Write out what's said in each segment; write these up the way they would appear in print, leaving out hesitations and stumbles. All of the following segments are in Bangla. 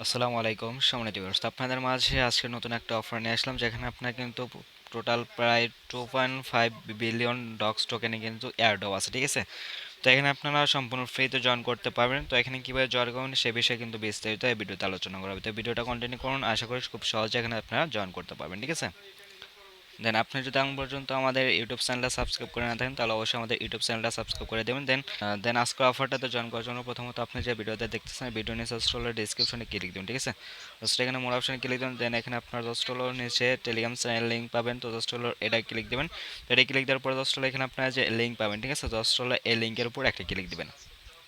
আসসালামু আলাইকুম সম্মানিত ভিউয়ার্স, আপনাদের মাঝে আজকে নতুন একটা অফার নিয়ে আসলাম যেখানে আপনার কিন্তু টোটাল প্রায় 2.5 বিলিয়ন ডক্স টোকেনে কিন্তু এয়ারড্রপ আছে। ঠিক আছে, তো এখানে আপনারা সম্পূর্ণ ফ্রিতে জয়েন করতে পারবেন। তো এখানে কিভাবে জয়েন করবেন সে বিষয়ে কিন্তু বিস্তারিত এই ভিডিওতে আলোচনা করা হবে। তো ভিডিওটা কন্টিনিউ করুন, আশা করি খুব সহজে এখানে আপনারা জয়েন করতে পারবেন। ঠিক আছে, দেন আপনি যদি এখন পর্যন্ত আমাদের ইউটিউব চ্যানেলটা সাবস্ক্রাইব করে না থাকেন তাহলে অবশ্যই আমাদের ইউটিউব চ্যানেলটা সাবস্ক্রাইব করে দেবেন। দেন আজকের অফারটাতে জয়েন করার জন্য প্রথমত আপনি যে ভিডিওতে দেখতেছেন ভিডিও নিচে জাস্ট হলো ডিসক্রিপশনে ক্লিক দিন। ঠিক আছে, জাস্ট এখানে মোর অপশনে ক্লিক দিন। দেন এখানে আপনার জাস্ট হলো নিচে টেলিগ্রাম চ্যানেল লিঙ্ক পাবেন। তো জাস্ট হলো এটা ক্লিক দিবেন। তো এটা ক্লিক দেওয়ার পর জাস্ট হলো এখানে আপনার যে লিঙ্ক পাবেন। ঠিক আছে, জাস্ট হলো এই লিঙ্কের উপর একটা ক্লিক দিবেন।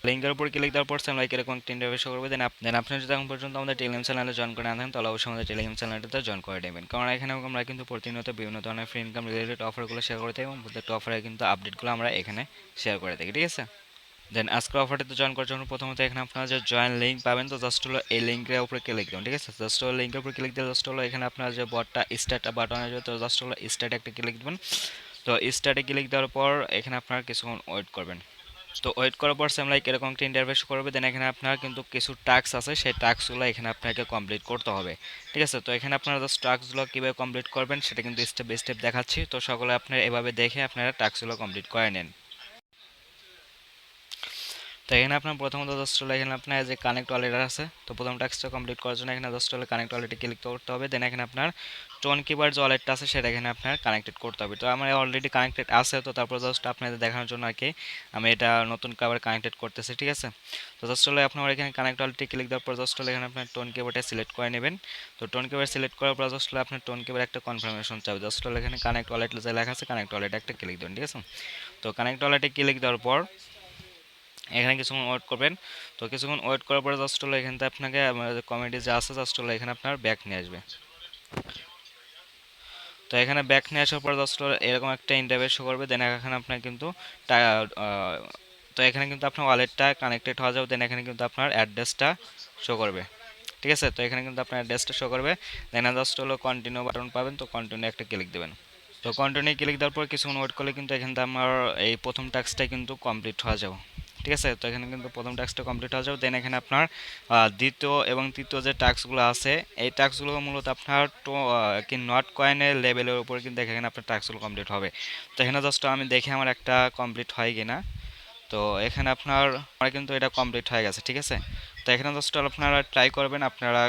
লিঙ্কের উপর ক্লিক দেওয়ার পর সেম লাইক এরকম তিনটা বিষয় করবে। দেন আপনি যদি এখন পর্যন্ত আমাদের টেলিগ্রাম চ্যানেলে জয়েন করে না থাকেন তাহলে অবশ্যই আমাদের টেলিগ্রাম চ্যানেলটাতে জয়েন করে নেবেন, কারণ এখানে আমরা কিন্তু প্রতিনিয়ত বিভিন্ন ধরনের ফ্রি ইনকাম রিলেটেড অফারগুলো শেয়ার করে থাকি এবং প্রত্যেকটা অফারে কিন্তু আপডেটগুলো আমরা এখানে শেয়ার করে থাকি। ঠিক আছে, দেন আজকের অফারটাতে জয়েন করার জন্য প্রথমত এখানে আপনারা যে জয়েন লিঙ্ক পাবেন, তো জাস্ট হলো এই লিঙ্কের উপরে ক্লিক দেবেন। ঠিক আছে, জাস্ট হলো লিঙ্কের উপরে ক্লিক দিয়ে জাস্ট হলো এখানে আপনার যে বটটা স্টার্ট বাটন আসবে, তো জাস্ট হলো স্টার্টে একটা ক্লিক দেবেন। তো স্টার্টে ক্লিক দেওয়ার পর এখানে আপনারা কিছুক্ষণ ওয়েট করবেন। তো ওয়েট করার পর সেম লাইক এরকম একটা ইন্টারফেস করবে। দেন এখানে আপনার কিন্তু কিছু টাস্ক আছে, সেই টাস্কগুলো এখানে আপনাকে কমপ্লিট করতে হবে। ঠিক আছে, তো এখানে আপনারা জাস্ট টাস্কগুলো কীভাবে কমপ্লিট করবেন সেটা কিন্তু স্টেপ বাই স্টেপ দেখাচ্ছি। তো সকলে আপনারা এভাবে দেখে আপনারা টাস্কগুলো কমপ্লিট করে নেন। তো এখানে আপনার প্রথমত জাস্ট হলো এখানে আপনার যে কানেক্ট ওয়ালেট আছে, তো প্রথম টাস্কটা কমপ্লিট করার জন্য এখানে জাস্ট হলো কানেক্ট ওয়ালেটে ক্লিক করতে হবে। দেন এখানে আপনার টোন কিপার যে ওয়ালেটটা আছে সেটা এখানে আপনার কানেক্টেড করতে হবে। তো আমার অলরেডি কানেক্টেড আছে, তো তারপর জাস্ট আপনাদের দেখানোর জন্য আর কি আমি এটা নতুন কাবার কানেক্টেড করতেছি। ঠিক আছে, তো জাস্ট হলো আপনার এখানে কানেক্ট ওয়ালেটে ক্লিক দেওয়ার পর জাস্ট হলো এখানে আপনার টোন কিপারটা সিলেক্ট করে নেবেন। তো টোন কিপার সিলেক্ট করার পর জাস্ট হলো আপনার টোন কিপার একটা কনফার্মেশন চাবে। জাস্ট হলো এখানে কানেক্ট ওয়ালেট যে লেখা আছে কানেক্ট ওয়ালেটে একটা ক্লিক দেবেন। ঠিক আছে, তো কানেক্ট ওয়ালেটে ক্লিক দেওয়ার পর এখানে কিছুক্ষণ ওয়েট করবেন। তো কিছুক্ষণ ওয়েট করার পরে জাস্ট হলো এখান থেকে আপনাকে কমেডি যা আছে জাস্ট হলো এখানে আপনার ব্যাক নিয়ে আসবে। তো এখানে ব্যাক নিয়ে আসার পর জাস্ট হলো এরকম একটা ইন্টারভেস শো করবে। দেন এখানে আপনার কিন্তু তো এখানে কিন্তু আপনার ওয়ালেটটা কানেক্টেড হওয়া যাবে। দেন এখানে কিন্তু আপনার অ্যাড্রেসটা শো করবে। ঠিক আছে, তো এখানে কিন্তু আপনার অ্যাড্রেসটা শো করবে। দেন জাস্ট হলো কন্টিনিউ বাটন পাবেন, তো কন্টিনিউ একটা ক্লিক দেবেন। তো কন্টিনিউ ক্লিক দেওয়ার পর কিছুক্ষণ ওয়েট করলে কিন্তু এখানে আমার এই প্রথম টাস্কটা কিন্তু কমপ্লিট হয়ে যাবে। ঠিক আছে, তো এখানে কিন্তু প্রথম টাস্কটা কমপ্লিট হয়ে যাবে। দেন এখানে আপনার দ্বিতীয় এবং তৃতীয় যে টাস্কগুলো আছে এই টাস্কগুলো মূলত আপনার কি নট কয়েনের লেভেলের উপরে কিন্তু এখানে আপনার টাস্কগুলো কমপ্লিট হবে। তো এখানে জাস্ট আমি দেখি আমার একটা কমপ্লিট হয় কিনা। তো এখানে আপনার আমার কিন্তু এটা কমপ্লিট হয়ে গেছে। ঠিক আছে, তো এখানে জাস্ট আপনারা ট্রাই করবেন, আপনারা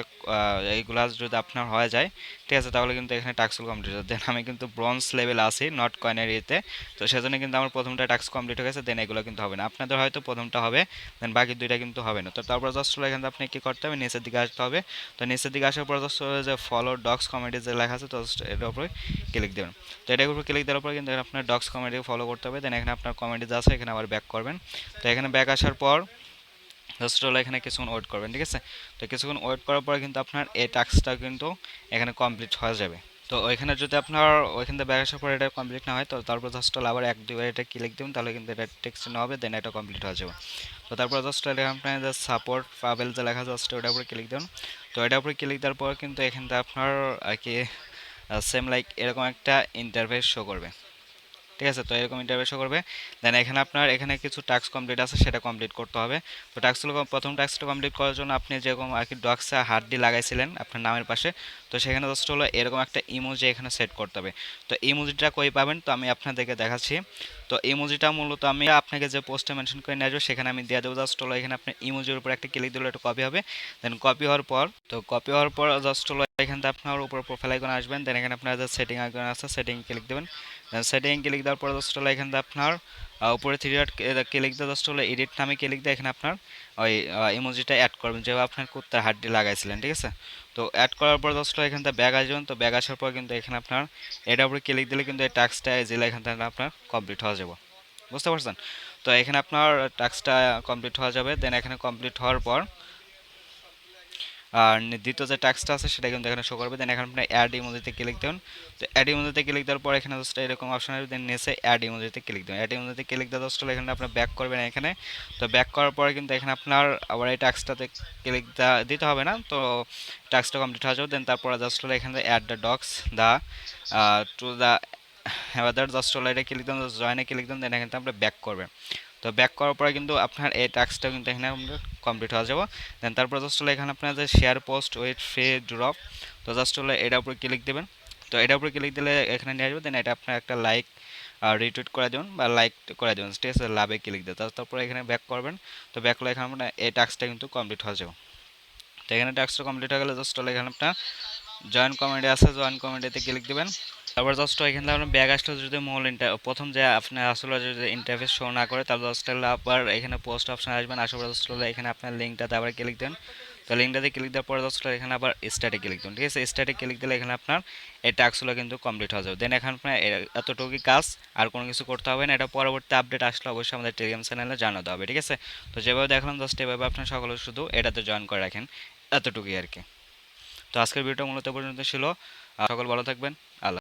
এইগুলা যদি আপনার হয়ে যায় ঠিক আছে তাহলে কিন্তু এখানে টাস্কগুলো কমপ্লিট হবে। দেন আমি কিন্তু ব্রোঞ্জ লেভেল আছি নট কয়েনের ইয়েতে, তো সেজন্য কিন্তু আমার প্রথমটা টাস্ক কমপ্লিট হয়ে গেছে। দেন এগুলো কিন্তু হবে না, আপনাদের হয়তো প্রথমটা হবে দেন বাকি দুইটা কিন্তু হবে না। তো তারপর জাস্ট এখানে আপনি কী করতে হবে, নিচের দিকে আসতে হবে। তো নিচের দিকে আসার পর জাস্ট যে ফলো ডগস কমেডি যে লেখা আছে তো just এটার উপরে ক্লিক দেবেন। তো এটার উপর ক্লিক দেওয়ার পর কিন্তু এখানে আপনার ডগস কমেডি ফলো করতে হবে। দেন এখানে আপনার কমেডি যা আছে এখানে আবার ব্যাক করবেন। তো এখানে ব্যাক আসার পর জাস্ট হলো এখানে কিছুক্ষণ ওয়েট করবেন। ঠিক আছে, তো কিছুক্ষণ ওয়েট করার পরে কিন্তু আপনার এই টাস্কটা কিন্তু এখানে কমপ্লিট হয়ে যাবে। তো ওইখানে যদি আপনার ওইখান থেকে ব্যাক আসার পর এটা কমপ্লিট না হয় তো তারপর জাস্ট হলো আবার এক দুইবার এটা ক্লিক দেবেন, তাহলে কিন্তু এটা টেক্সট না হবে। দেন এটা কমপ্লিট হয়ে যাবে। তো তারপর জাস্ট এটা আপনার যে সাপোর্ট পাবেল যে লেখা জাস্ট ওটার উপরে ক্লিক দেবেন। তো এটার উপরে ক্লিক দেওয়ার পর কিন্তু এখান থেকে আপনার আর কি সেম লাইক এরকম একটা ইন্টারফেস শো করবে। ঠিক আছে, তো এরকম ইন্টারভিউ শো করবে। দেন এখানে আপনার এখানে কিছু টাস্ক কমপ্লিট আছে সেটা কমপ্লিট করতে হবে। তো টাস্কগুলো প্রথম টাস্কটা কমপ্লিট করার জন্য আপনি যেরকম আর কি ডক্সে হাতটি লাগাইছিলেন আপনার নামের পাশে, তো সেখানে জাস্ট হলো এরকম একটা ইমোজি এখানে সেট করতে হবে। তো ইমোজিটা কই পাবেন তো আমি আপনাদেরকে দেখাচ্ছি। তো ইমোজিটা মূলত আমি আপনাকে যে পোস্টে মেনশন করে নিয়ে আসবো সেখানে আমি দিয়ে দেবো। জাস্ট হলো এখানে আপনি ইমোজির উপর একটা ক্লিক দিলে একটা কপি হবে। দেন কপি হওয়ার পর কপি হওয়ার পর জাস্ট হলো এখান থেকে আপনার উপর প্রোফাইল আইকনে আসবেন। দেন এখানে আপনার যে সেটিং আইকন আছে সেটিং ক্লিক দেবেন। সেটিং ক্লিক দেওয়ার পর জাস্ট হলো এখান থেকে আপনার উপরে থ্রি ডট ক্লিক দিয়ে জাস্ট হলো এডিট নামে ক্লিক দিয়ে এখানে আপনার ওই ইমোজিটা অ্যাড করবেন যেভাবে আপনার কুত্তার হাড্ডি লাগাইছিলেন। ঠিক আছে, তো অ্যাড করার পর জাস্ট হলো এখান থেকে ব্যাগ আসবেন। তো ব্যাগ আসার পর কিন্তু এখানে আপনার এটার উপরে ক্লিক দিলে কিন্তু এই টাস্কটা জিলা এখান থেকে আপনার কমপ্লিট হয়ে যাবে। বুঝতে পারছেন, তো এখানে আপনার টাস্কটা কমপ্লিট হয়ে যাবে। দেন এখানে কমপ্লিট হওয়ার পর আর দ্বিতীয় যে টাস্কটা আছে সেটা কিন্তু এখানে শো করবে। দেন এখানে আপনি অ্যাড ইমোজিতে ক্লিক দেবেন। তো অ্যাড ইমোজিতে ক্লিক দেওয়ার পর এখানে জাস্ট এরকম অপশন আসবে। দেন নিচে অ্যাড ইমোজিতে ক্লিক দেবেন। অ্যাড ইমোজিতে ক্লিক দেওয়া জাস্ট এখানে আপনার ব্যাক করবেন এখানে। তো ব্যাক করার পরে কিন্তু এখানে আপনার আবার এই টাস্কটাতে ক্লিক দিতে হবে না, তো টাস্কটা কমপ্লিট হয়ে যাবে। দেন তারপর জাস্ট হলো এখানে add the docs the to the হ্যাঁ জাস্ট হলো এটা ক্লিক দেন, জয়েনে ক্লিক দেন। দেন এখানে আপনি ব্যাক করবেন। তো ব্যাক করার পরে কিন্তু আপনার এই টাস্কটা কিন্তু এখানে কমপ্লিট হয়ে যাবে। দেন তারপর জাস্ট হলো এখানে আপনার যে share post with free drop, তো জাস্ট হলো এটার উপরে ক্লিক দেবেন। তো এটার উপরে ক্লিক দিলে এখানে নিয়ে আসবে। দেন এটা আপনার একটা লাইক রিটুইট করে দেবেন বা লাইক করে দেবেন, ঠিক আছে, লাভে ক্লিক দিয়ে তারপরে এখানে ব্যাক করবেন। তো ব্যাক করলে এখানে আপনার এই টাস্কটা কিন্তু কমপ্লিট হয়ে যাবে। তো এখানে টাস্কটা কমপ্লিট হয়ে গেলে জাস্ট হলো এখানে আপনার জয়েন কমেডি আছে, জয়েন কমেডিতে ক্লিক দিবেন। তারপর জাস্ট এখানে আপনার ব্যাগ আসলে যদি মূল প্রথম যে আপনার আসলে যদি ইন্টারফেস শো না করে, তাহলে জাস্ট হলো আবার এখানে পোস্ট অপশন আসবেন, আসার পর জাস্ট হলো এখানে আপনার লিঙ্কটাতে আবার ক্লিক দেন। তো লিঙ্কটাতে ক্লিক দেওয়ার পর জাস্ট এখানে আবার স্টার্টে ক্লিক দেন, ঠিক আছে। স্টার্টে ক্লিক দিলে এখানে আপনার এই টাস্কগুলো কিন্তু কমপ্লিট হয়ে যাবে। দেন এখানে আপনার এতটুকুই কাজ, আর কোনো কিছু করতে হবে না। এটা পরবর্তী আপডেট আসলে অবশ্যই আমাদের টেলিগ্রাম চ্যানেলে জানাতে হবে, ঠিক আছে। তো যেভাবে দেখলাম জাস্ট এভাবে আপনার সকলে শুধু এটাতে জয়েন করে রাখেন, এতটুকুই আর কি। তো আজকের ভিডিওটা মূলত এ পর্যন্ত ছিল। সকল ভালো থাকবেন। আল্লাহ।